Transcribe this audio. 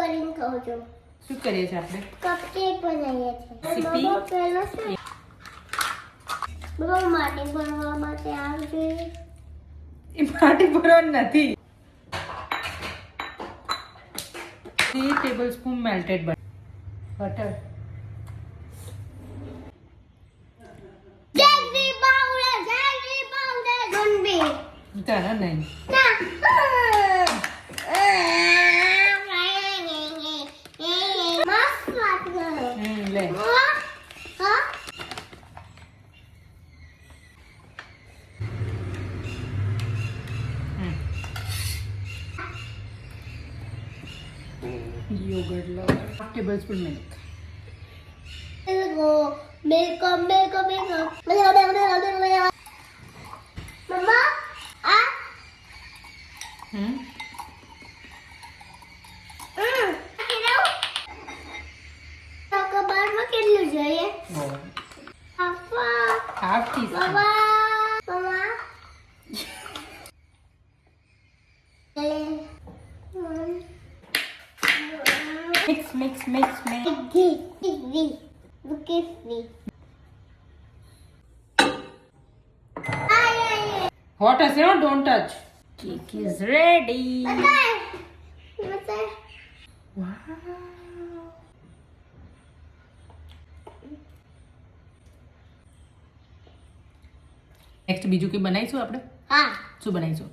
કરીને કહું છું. શું કરીએ છીએ આપણે? કપકેક બનાવીએ છીએ. રેસીપી? બાબા પહેલા છે. બાબા માટી ભરવા માટે આવજે. એ માટી ભરવાનું નથી. 3 tablespoon melted butter. Jaggery powder, don't be. તારા નહીં. ના. મસ્ત વાત કરો. લે. હા? Yogurt lover. 1 tablespoon milk. Milk. Mama, ah? કબાટમાં કેટલું જોઈએ? આપા. Half teaspoon. Mamma. Mix. Look at me. Hot as you know, don't touch. Cake is ready. બતાય. Wow. નેક્સ્ટ બીજું કંઈ બનાવીશું આપણે? હા. શું બનાવીશું?